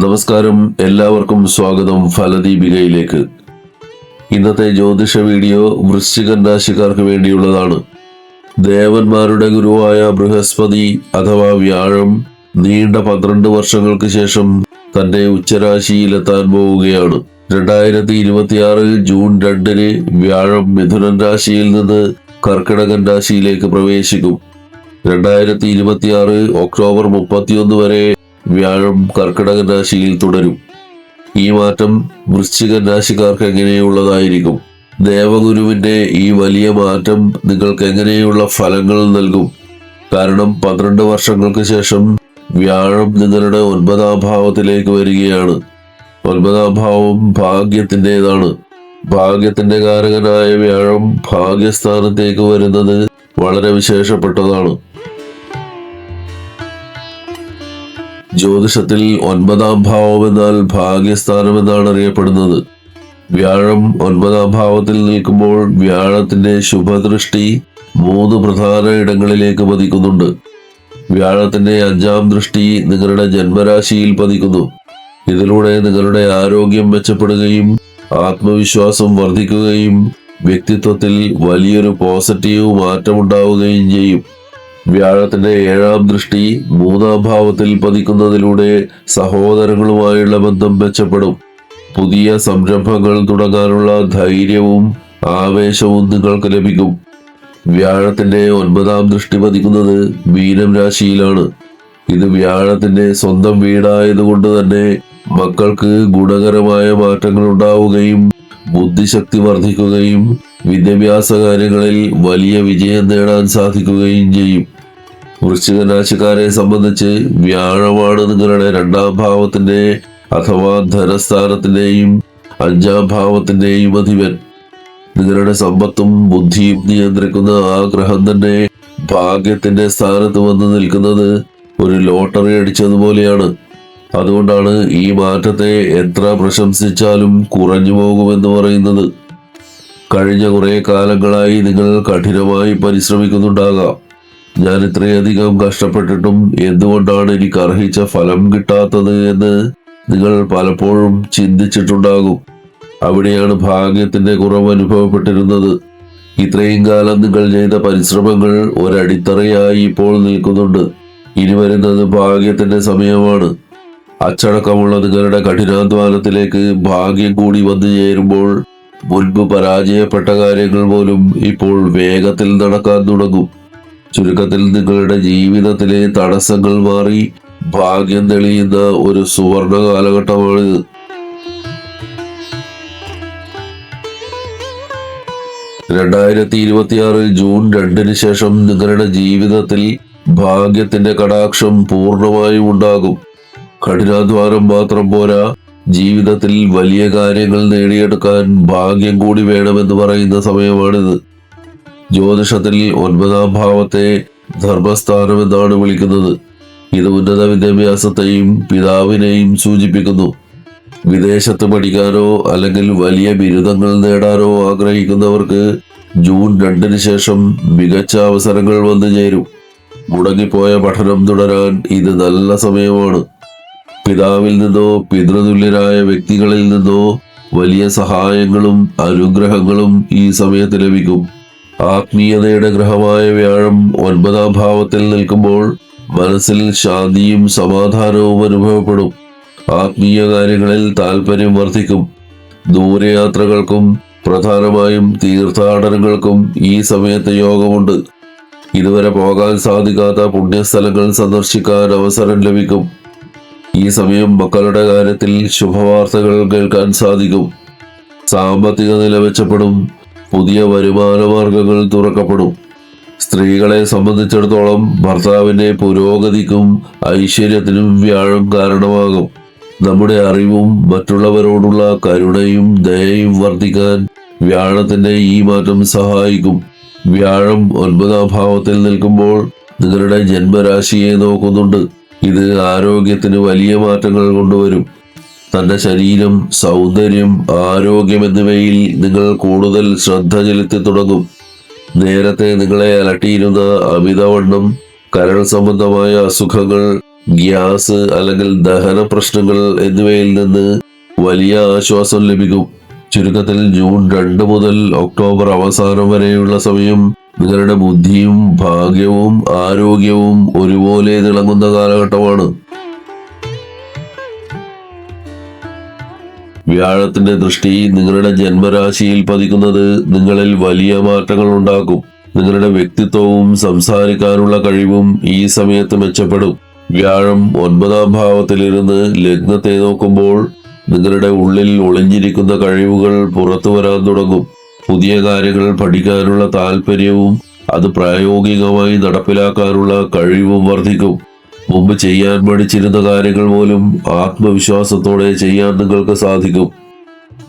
നമസ്കാരം, എല്ലാവർക്കും സ്വാഗതം ഫലദീപികയിലേക്ക്. ഇന്നത്തെ ജ്യോതിഷ വീഡിയോ വൃശ്ചികൻ രാശിക്കാർക്ക് വേണ്ടിയുള്ളതാണ്. ദേവന്മാരുടെ ഗുരുവായ ബൃഹസ്പതി അഥവാ വ്യാഴം നീണ്ട 12 വർഷങ്ങൾക്ക് ശേഷം തന്റെ ഉച്ചരാശിയിലെത്താൻ പോവുകയാണ്. 2026 ജൂൺ 2 വ്യാഴം മിഥുനൻ രാശിയിൽ നിന്ന് കർക്കിടകൻ രാശിയിലേക്ക് പ്രവേശിക്കും. 2026 ഒക്ടോബർ 31 വരെ വ്യാഴം കർക്കിടകൻ രാശിയിൽ തുടരും. ഈ മാറ്റം വൃശ്ചികൻ രാശിക്കാർക്ക് എങ്ങനെയുള്ളതായിരിക്കും? ദേവഗുരുവിന്റെ ഈ വലിയ മാറ്റം നിങ്ങൾക്ക് എങ്ങനെയുള്ള ഫലങ്ങൾ നൽകും? കാരണം 12 വർഷങ്ങൾക്ക് ശേഷം വ്യാഴം നിങ്ങളുടെ 9ാം ഭാവത്തിലേക്ക് വരികയാണ്. 9ാം ഭാവം ഭാഗ്യത്തിൻ്റെതാണ്. ഭാഗ്യത്തിന്റെ കാരകനായ വ്യാഴം ഭാഗ്യസ്ഥാനത്തേക്ക് വരുന്നത് വളരെ വിശേഷപ്പെട്ടതാണ്. ജ്യോതിഷത്തിൽ 9ാം ഭാവം എന്നാൽ ഭാഗ്യസ്ഥാനം എന്നാണ് അറിയപ്പെടുന്നത്. വ്യാഴം 9ാം ഭാവത്തിൽ നിൽക്കുമ്പോൾ വ്യാഴത്തിന്റെ ശുഭദൃഷ്ടി 3 പ്രധാന ഇടങ്ങളിലേക്ക് പതിക്കുന്നുണ്ട്. വ്യാഴത്തിന്റെ 5ാം ദൃഷ്ടി നിങ്ങളുടെ ജന്മരാശിയിൽ പതിക്കുന്നു. ഇതിലൂടെ നിങ്ങളുടെ ആരോഗ്യം മെച്ചപ്പെടുകയും ആത്മവിശ്വാസം വർദ്ധിക്കുകയും വ്യക്തിത്വത്തിൽ വലിയൊരു പോസിറ്റീവ് മാറ്റമുണ്ടാവുകയും ചെയ്യും. വ്യാഴത്തിന്റെ 7ാം ദൃഷ്ടി 3ാം ഭാവത്തിൽ പതിക്കുന്നതിലൂടെ സഹോദരങ്ങളുമായുള്ള ബന്ധം മെച്ചപ്പെടും. പുതിയ സംരംഭങ്ങൾ തുടങ്ങാനുള്ള ധൈര്യവും ആവേശവും നിങ്ങൾക്ക് ലഭിക്കും. വ്യാഴത്തിന്റെ 9ാം ദൃഷ്ടി പതിക്കുന്നത് മീനം രാശിയിലാണ്. ഇത് വ്യാഴത്തിന്റെ സ്വന്തം വീടായതുകൊണ്ട് തന്നെ മക്കൾക്ക് ഗുണകരമായ മാറ്റങ്ങൾ ഉണ്ടാവുകയും ബുദ്ധിശക്തി വർദ്ധിക്കുകയും വിദ്യാഭ്യാസ കാര്യങ്ങളിൽ വലിയ വിജയം നേടാൻ സാധിക്കുകയും ചെയ്യും. വൃശ്ചിക രാശിക്കാരെ സംബന്ധിച്ച് വ്യാഴമാണ് നിങ്ങളുടെ 2ാം ഭാവത്തിന്റെ അഥവാ ധനസ്ഥാനത്തിന്റെയും 5ാം ഭാവത്തിന്റെയും അധിപൻ. നിങ്ങളുടെ സമ്പത്തും ബുദ്ധിയും നിയന്ത്രിക്കുന്ന ആ ഗ്രഹം തന്നെ ഭാഗ്യത്തിന്റെ സ്ഥാനത്ത് വന്ന് നിൽക്കുന്നത് ഒരു ലോട്ടറി അടിച്ചതുപോലെയാണ്. അതുകൊണ്ടാണ് ഈ മാറ്റത്തെ എത്ര പ്രശംസിച്ചാലും കുറഞ്ഞു പോകുമെന്ന് പറയുന്നത്. കഴിഞ്ഞ കുറെ കാലങ്ങളായി നിങ്ങൾ കഠിനമായി പരിശ്രമിക്കുന്നുണ്ടാകാം. ഞാൻ ഇത്രയധികം കഷ്ടപ്പെട്ടിട്ടും എന്തുകൊണ്ടാണ് എനിക്ക് അർഹിച്ച ഫലം കിട്ടാത്തത് എന്ന് നിങ്ങൾ പലപ്പോഴും ചിന്തിച്ചിട്ടുണ്ടാകും. അവിടെയാണ് ഭാഗ്യത്തിന്റെ കുറവ് അനുഭവപ്പെട്ടിരുന്നത്. ഇത്രയും കാലം നിങ്ങൾ ചെയ്ത പരിശ്രമങ്ങൾ ഒരടിത്തറയായി ഇപ്പോൾ നിൽക്കുന്നുണ്ട്. ഇനി വരുന്നത് ഭാഗ്യത്തിന്റെ സമയമാണ്. അച്ചടക്കമുള്ള നിങ്ങളുടെ കഠിനാധ്വാനത്തിലേക്ക് ഭാഗ്യം കൂടി വന്നു ചേരുമ്പോൾ മുൻപ് പരാജയപ്പെട്ട കാര്യങ്ങൾ പോലും ഇപ്പോൾ വേഗത്തിൽ നടക്കാൻ തുടങ്ങും. ചുരുക്കത്തിൽ നിങ്ങളുടെ ജീവിതത്തിലെ തടസ്സങ്ങൾ മാറി ഭാഗ്യം തെളിയുന്ന ഒരു സുവർണ കാലഘട്ടമാണിത്. ജൂൺ 2 ശേഷം നിങ്ങളുടെ ജീവിതത്തിൽ ഭാഗ്യത്തിന്റെ കടാക്ഷം പൂർണ്ണമായും ഉണ്ടാകും. കഠിനാധ്വാനം മാത്രം പോരാ, ജീവിതത്തിൽ വലിയ കാര്യങ്ങൾ നേടിയെടുക്കാൻ ഭാഗ്യം കൂടി വേണമെന്ന് പറയുന്ന സമയമാണിത്. ജ്യോതിഷത്തിൽ 9ാം ഭാവത്തെ ധർമ്മസ്ഥാനം എന്നാണ് വിളിക്കുന്നത്. ഇത് ഉന്നത വിദ്യാഭ്യാസത്തെയും പിതാവിനെയും സൂചിപ്പിക്കുന്നു. വിദേശത്ത് പഠിക്കാനോ അല്ലെങ്കിൽ വലിയ ബിരുദങ്ങൾ നേടാനോ ആഗ്രഹിക്കുന്നവർക്ക് ജൂൺ 2 ശേഷം മികച്ച അവസരങ്ങൾ വന്നു ചേരും. മുടങ്ങിപ്പോയ പഠനം തുടരാൻ ഇത് നല്ല സമയമാണ്. പിതാവിൽ നിന്നോ പിതൃതുല്യരായ വ്യക്തികളിൽ നിന്നോ വലിയ സഹായങ്ങളും അനുഗ്രഹങ്ങളും ഈ സമയത്ത് ലഭിക്കും. ആത്മീയതയുടെ ഗ്രഹമായ വ്യാഴം 9ാം ഭാവത്തിൽ നിൽക്കുമ്പോൾ മനസ്സിൽ ശാന്തിയും സമാധാനവും അനുഭവപ്പെടും. ആത്മീയ കാര്യങ്ങളിൽ താല്പര്യം വർദ്ധിക്കും. ദൂരയാത്രകൾക്കും പ്രധാനമായും തീർത്ഥാടനങ്ങൾക്കും ഈ സമയത്ത് യോഗമുണ്ട്. ഇതുവരെ പോകാൻ സാധിക്കാത്ത പുണ്യസ്ഥലങ്ങൾ സന്ദർശിക്കാൻ അവസരം ലഭിക്കും. ഈ സമയം മക്കളുടെ കാര്യത്തിൽ ശുഭവാർത്തകൾ കേൾക്കാൻ സാധിക്കും. സാമ്പത്തിക നില മെച്ചപ്പെടും. പുതിയ വരുമാന മാർഗങ്ങൾ തുറക്കപ്പെടും. സ്ത്രീകളെ സംബന്ധിച്ചിടത്തോളം ഭർത്താവിന്റെ പുരോഗതിക്കും ഐശ്വര്യത്തിനും വ്യാഴം കാരണമാകും. നമ്മുടെ അറിവും മറ്റുള്ളവരോടുള്ള കരുണയും ദയയും വർദ്ധിക്കാൻ വ്യാഴത്തിന്റെ ഈ മാറ്റം സഹായിക്കും. വ്യാഴം 9ാം ഭാവത്തിൽ നിൽക്കുമ്പോൾ നിങ്ങളുടെ ജന്മരാശിയെ നോക്കുന്നുണ്ട്. ഇത് ആരോഗ്യത്തിന് വലിയ മാറ്റങ്ങൾ കൊണ്ടുവരും. തന്റെ ശരീരം, സൗന്ദര്യം, ആരോഗ്യം എന്നിവയിൽ നിങ്ങൾ കൂടുതൽ ശ്രദ്ധ ചെലുത്തി തുടങ്ങും. നേരത്തെ നിങ്ങളെ അലട്ടിയിരുന്ന അമിതവണ്ണം, കരൾ സംബന്ധമായ അസുഖങ്ങൾ ഗ്യാസ് അല്ലെങ്കിൽ ദഹന പ്രശ്നങ്ങൾ എന്നിവയിൽ നിന്ന് വലിയ ആശ്വാസം ലഭിക്കും. ചുരുക്കത്തിൽ ജൂൺ 2 മുതൽ ഒക്ടോബർ അവസാനം വരെയുള്ള സമയം നിങ്ങളുടെ ബുദ്ധിയും ഭാഗ്യവും ആരോഗ്യവും ഒരുപോലെ തിളങ്ങുന്ന കാലഘട്ടമാണ്. വ്യാഴത്തിന്റെ ദൃഷ്ടി നിങ്ങളുടെ ജന്മരാശിയിൽ പതിക്കുന്നത് നിങ്ങളിൽ വലിയ മാറ്റങ്ങൾ ഉണ്ടാക്കും. നിങ്ങളുടെ വ്യക്തിത്വവും സംസാരിക്കാനുള്ള കഴിവും ഈ സമയത്ത് മെച്ചപ്പെടും. വ്യാഴം 9ാം ഭാവത്തിലിരുന്ന് ലഗ്നത്തെ നോക്കുമ്പോൾ നിങ്ങളുടെ ഉള്ളിൽ ഒളിഞ്ഞിരിക്കുന്ന കഴിവുകൾ പുറത്തു വരാൻ തുടങ്ങും. പുതിയ കാര്യങ്ങൾ പഠിക്കാനുള്ള താല്പര്യവും അത് പ്രായോഗികമായി നടപ്പിലാക്കാനുള്ള കഴിവും വർദ്ധിക്കും. മുമ്പ് ചെയ്യാൻ പഠിച്ചിരുന്ന കാര്യങ്ങൾ പോലും ആത്മവിശ്വാസത്തോടെ ചെയ്യാൻ നിങ്ങൾക്ക് സാധിക്കും.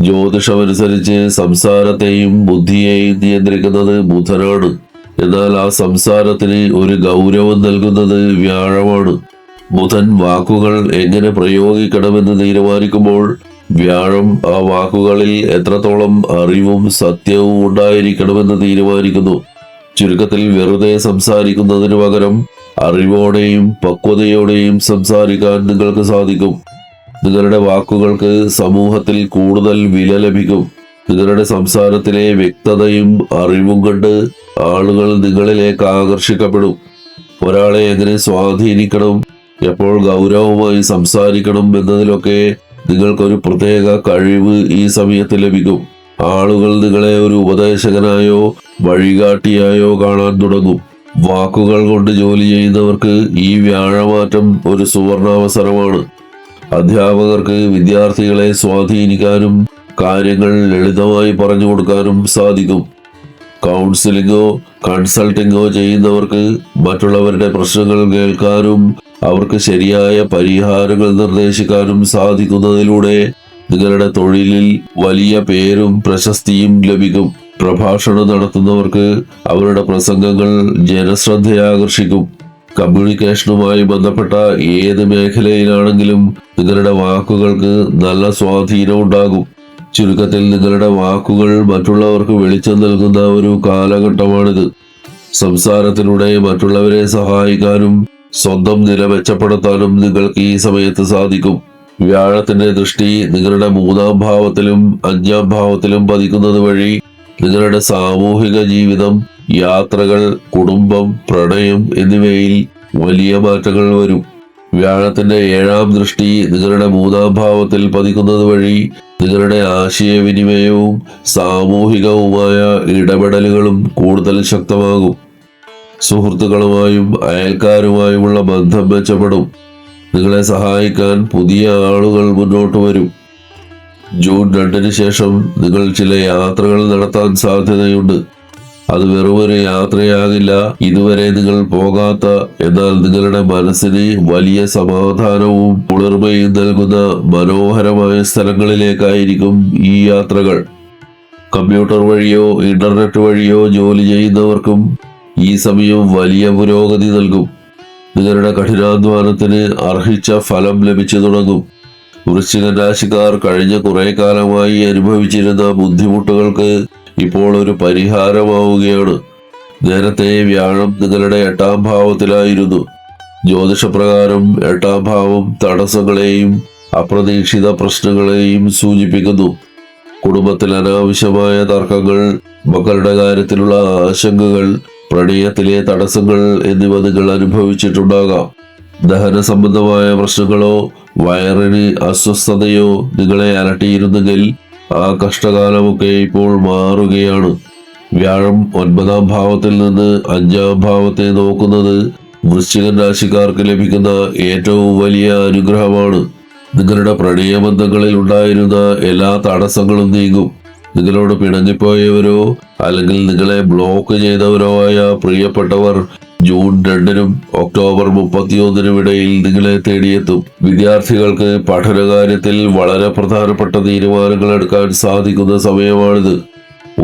ജ്യോതിഷമനുസരിച്ച് സംസാരത്തെയും ബുദ്ധിയെയും നിയന്ത്രിക്കുന്നത് ബുധനാണ്. എന്നാൽ ആ സംസാരത്തിന് ഒരു ഗൗരവം നൽകുന്നത് വ്യാഴമാണ്. ബുധൻ വാക്കുകൾ എങ്ങനെ പ്രയോഗിക്കണമെന്ന് തീരുമാനിക്കുമ്പോൾ വ്യാഴം ആ വാക്കുകളിൽ എത്രത്തോളം അറിവും സത്യവും ഉണ്ടായിരിക്കണമെന്ന് തീരുമാനിക്കുന്നു. ചുരുക്കത്തിൽ വെറുതെ സംസാരിക്കുന്നതിന് പകരം അറിവോടെയും പക്വതയോടെയും സംസാരിക്കാൻ നിങ്ങൾക്ക് സാധിക്കും. നിങ്ങളുടെ വാക്കുകൾക്ക് സമൂഹത്തിൽ കൂടുതൽ വില ലഭിക്കും. നിങ്ങളുടെ സംസാരത്തിലെ വ്യക്തതയും അറിവും കണ്ട് ആളുകൾ നിങ്ങളിലേക്ക് ആകർഷിക്കപ്പെടും. ഒരാളെ എങ്ങനെ സ്വാധീനിക്കണം, എപ്പോൾ ഗൗരവമായി സംസാരിക്കണം എന്നതിലൊക്കെ നിങ്ങൾക്കൊരു പ്രത്യേക കഴിവ് ഈ സമയത്ത് ലഭിക്കും. ആളുകൾ നിങ്ങളെ ഒരു ഉപദേശകനായോ വഴികാട്ടിയായോ കാണാൻ തുടങ്ങും. വാക്കുകൾ കൊണ്ട് ജോലി ചെയ്യുന്നവർക്ക് ഈ വ്യാഴമാറ്റം ഒരു സുവർണാവസരമാണ്. അധ്യാപകർക്ക് വിദ്യാർത്ഥികളെ സ്വാധീനിക്കാനും കാര്യങ്ങൾ ലളിതമായി പറഞ്ഞു കൊടുക്കാനും സാധിക്കും. കൗൺസിലിങ്ങോ കൺസൾട്ടിങ്ങോ ചെയ്യുന്നവർക്ക് മറ്റുള്ളവരുടെ പ്രശ്നങ്ങൾ കേൾക്കാനും അവർക്ക് ശരിയായ പരിഹാരങ്ങൾ നിർദ്ദേശിക്കാനും സാധിക്കുന്നതിലൂടെ നിങ്ങളുടെ തൊഴിലിൽ വലിയ പേരും പ്രശസ്തിയും ലഭിക്കും. പ്രഭാഷണം നടത്തുന്നവർക്ക് അവരുടെ പ്രസംഗങ്ങൾ ജനശ്രദ്ധയാകർഷിക്കും. കമ്മ്യൂണിക്കേഷനുമായി ബന്ധപ്പെട്ട ഏത് മേഖലയിലാണെങ്കിലും നിങ്ങളുടെ വാക്കുകൾക്ക് നല്ല സ്വാധീനം ഉണ്ടാകും. ചുരുക്കത്തിൽ നിങ്ങളുടെ വാക്കുകൾ മറ്റുള്ളവർക്ക് വെളിച്ചം നൽകുന്ന ഒരു കാലഘട്ടമാണിത്. സംസാരത്തിലൂടെ മറ്റുള്ളവരെ സഹായിക്കാനും സ്വന്തം നില മെച്ചപ്പെടുത്താനും നിങ്ങൾക്ക് ഈ സമയത്ത് സാധിക്കും. വ്യാഴത്തിന്റെ ദൃഷ്ടി നിങ്ങളുടെ 3ാം ഭാവത്തിലും 5ാം ഭാവത്തിലും പതിക്കുന്നത് വഴി നിങ്ങളുടെ സാമൂഹിക ജീവിതം, യാത്രകൾ, കുടുംബം, പ്രണയം എന്നിവയിൽ വലിയ മാറ്റങ്ങൾ വരും. വ്യാഴത്തിന്റെ 7ാം ദൃഷ്ടി നിങ്ങളുടെ 3ാം ഭാവത്തിൽ പതിക്കുന്നത് വഴി നിങ്ങളുടെ ആശയവിനിമയവും സാമൂഹികവുമായ ഇടപെടലുകളും കൂടുതൽ ശക്തമാകും. സുഹൃത്തുക്കളുമായും അയൽക്കാരുമായുമുള്ള ബന്ധം മെച്ചപ്പെടും. നിങ്ങളെ സഹായിക്കാൻ പുതിയ ആളുകൾ മുന്നോട്ട് വരും. ജൂൺ 2 ശേഷം നിങ്ങൾ ചില യാത്രകൾ നടത്താൻ സാധ്യതയുണ്ട്. അത് വെറുമൊരു യാത്രയാകില്ല. ഇതുവരെ നിങ്ങൾ പോകാത്ത, എന്നാൽ നിങ്ങളുടെ മനസ്സിന് വലിയ സമാധാനവും കുളിർമയും നൽകുന്ന മനോഹരമായ സ്ഥലങ്ങളിലേക്കായിരിക്കും ഈ യാത്രകൾ. കമ്പ്യൂട്ടർ വഴിയോ ഇന്റർനെറ്റ് വഴിയോ ജോലി ചെയ്യുന്നവർക്കും ഈ സമയം വലിയ പുരോഗതി നൽകും. നിങ്ങളുടെ കഠിനാധ്വാനത്തിന് അർഹിച്ച ഫലം ലഭിച്ചു തുടങ്ങും. വൃശ്ചിക രാശിക്കാർ കഴിഞ്ഞ കുറെ കാലമായി അനുഭവിച്ചിരുന്ന ബുദ്ധിമുട്ടുകൾക്ക് ഇപ്പോൾ ഒരു പരിഹാരമാവുകയാണ്. നേരത്തെ വ്യാഴം നിങ്ങളുടെ 8ാം ഭാവത്തിലായിരുന്നു. ജ്യോതിഷപ്രകാരം 8ാം ഭാവം തടസ്സങ്ങളെയും അപ്രതീക്ഷിത പ്രശ്നങ്ങളെയും സൂചിപ്പിക്കുന്നു. കുടുംബത്തിൽ അനാവശ്യമായ തർക്കങ്ങൾ, മക്കളുടെ കാര്യത്തിലുള്ള ആശങ്കകൾ, പ്രണയത്തിലെ തടസ്സങ്ങൾ എന്നിവ നിങ്ങൾ അനുഭവിച്ചിട്ടുണ്ടാകാം. ദഹന സംബന്ധമായ പ്രശ്നങ്ങളോ വയറിന് അസ്വസ്ഥതയോ നിങ്ങളെ അലട്ടിയിരുന്നെങ്കിൽ ആ കഷ്ടകാലമൊക്കെ ഇപ്പോൾ മാറുകയാണ്. വ്യാഴം 9ാം ഭാവത്തിൽ നിന്ന് 5ാം ഭാവത്തെ നോക്കുന്നത് വൃശ്ചിക രാശിക്കാർക്ക് ലഭിക്കുന്ന ഏറ്റവും വലിയ അനുഗ്രഹമാണ്. നിങ്ങളുടെ പ്രണയബന്ധങ്ങളിൽ ഉണ്ടായിരുന്ന എല്ലാ തടസ്സങ്ങളും നീങ്ങും. നിങ്ങളോട് പിണങ്ങിപ്പോയവരോ അല്ലെങ്കിൽ നിങ്ങളെ ബ്ലോക്ക് ചെയ്തവരോ ആയ പ്രിയപ്പെട്ടവർ ജൂൺ 2 ഒക്ടോബർ 31 ഇടയിൽ നിങ്ങളെ തേടിയെത്തും. വിദ്യാർത്ഥികൾക്ക് പഠനകാര്യത്തിൽ വളരെ പ്രധാനപ്പെട്ട തീരുമാനങ്ങൾ എടുക്കാൻ സാധിക്കുന്ന സമയമാണിത്.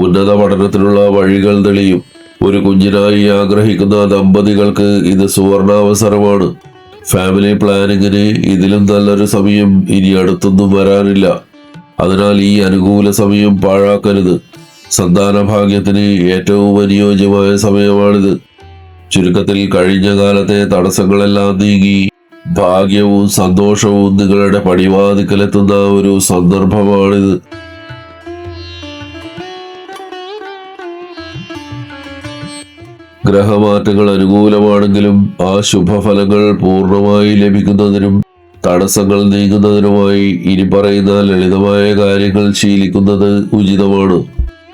ഉന്നത പഠനത്തിനുള്ള വഴികൾ തെളിയും. ഒരു കുഞ്ഞിനായി ആഗ്രഹിക്കുന്ന ദമ്പതികൾക്ക് ഇത് സുവർണാവസരമാണ്. ഫാമിലി പ്ലാനിങ്ങിന് ഇതിലും നല്ലൊരു സമയം ഇനി അടുത്തൊന്നും വരാനില്ല. അതിനാൽ ഈ അനുകൂല സമയം പാഴാക്കരുത്. സന്താന ഭാഗ്യത്തിന് ഏറ്റവും അനുയോജ്യമായ സമയമാണിത്. ചുരുക്കത്തിൽ കഴിഞ്ഞ കാലത്തെ തടസ്സങ്ങളെല്ലാം നീങ്ങി ഭാഗ്യവും സന്തോഷവും നിങ്ങളുടെ പടിവാതിക്കലെത്തുന്ന ഒരു സന്ദർഭമാണിത്. ഗ്രഹമാറ്റങ്ങൾ അനുകൂലമാണെങ്കിലും ആ ശുഭഫലങ്ങൾ പൂർണ്ണമായി ലഭിക്കുന്നതിനും തടസ്സങ്ങൾ നീങ്ങുന്നതിനുമായി ഇനി പറയുന്ന ലളിതമായ കാര്യങ്ങൾ ശീലിക്കുന്നത് ഉചിതമാണ്.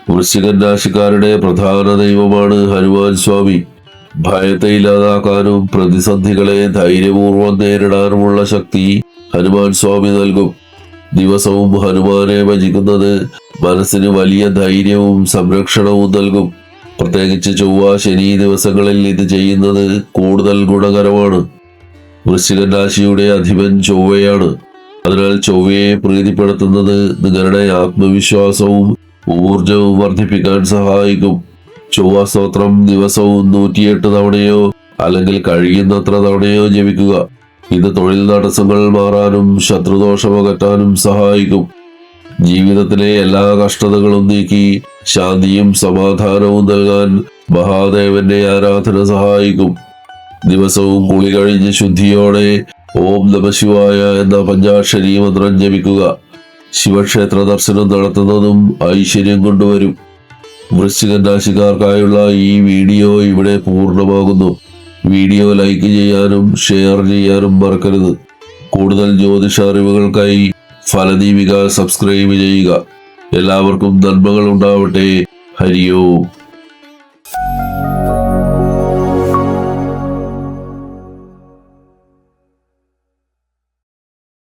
വൃശ്ചികൻ രാശിക്കാരുടെ പ്രധാന ദൈവമാണ് ഹനുമാൻ സ്വാമി. ഭയത്തെ ഇല്ലാതാക്കാനും പ്രതിസന്ധികളെ ധൈര്യപൂർവ്വം നേരിടാനുമുള്ള ശക്തി ഹനുമാൻ സ്വാമി നൽകും. ദിവസവും ഹനുമാനെ ഭജിക്കുന്നത് മനസ്സിന് വലിയ ധൈര്യവും സംരക്ഷണവും നൽകും. പ്രത്യേകിച്ച് ചൊവ്വ ശനി ദിവസങ്ങളിൽ ഇത് ചെയ്യുന്നത് കൂടുതൽ ഗുണകരമാണ്. വൃശ്ചികൻ രാശിയുടെ അധിപൻ ചൊവ്വയാണ്. അതിനാൽ ചൊവ്വയെ പ്രീതിപ്പെടുത്തുന്നത് നിങ്ങളുടെ ആത്മവിശ്വാസവും ഊർജവും വർദ്ധിപ്പിക്കാൻ സഹായിക്കും. ചൊവ്വ സ്തോത്രം ദിവസവും 108 തവണയോ അല്ലെങ്കിൽ കഴിയുന്നത്ര തവണയോ ജപിക്കുക. ഇത് തൊഴിൽ തടസ്സങ്ങൾ മാറാനും ശത്രുദോഷം അകറ്റാനും സഹായിക്കും. ജീവിതത്തിലെ എല്ലാ കഷ്ടതകളും നീക്കി ശാന്തിയും സമാധാനവും നൽകാൻ മഹാദേവന്റെ ആരാധന സഹായിക്കും. ദിവസവും കുളി കഴിഞ്ഞ് ശുദ്ധിയോടെ ഓം നമഃശിവായ എന്ന പഞ്ചാക്ഷരി മന്ത്രം ജപിക്കുക. ശിവക്ഷേത്ര ദർശനം നടത്തുന്നതും ഐശ്വര്യം കൊണ്ടുവരും. വൃശ്ചികൻ രാശിക്കാർക്കായുള്ള ഈ വീഡിയോ ഇവിടെ പൂർണ്ണമാകുന്നു. വീഡിയോ ലൈക്ക് ചെയ്യാനും ഷെയർ ചെയ്യാനും മറക്കരുത്. കൂടുതൽ ജ്യോതിഷ അറിവുകൾക്കായി ഫലദീപിക സബ്സ്ക്രൈബ് ചെയ്യുക. എല്ലാവർക്കും നന്മകൾ ഉണ്ടാവട്ടെ. ഹരി ഓം.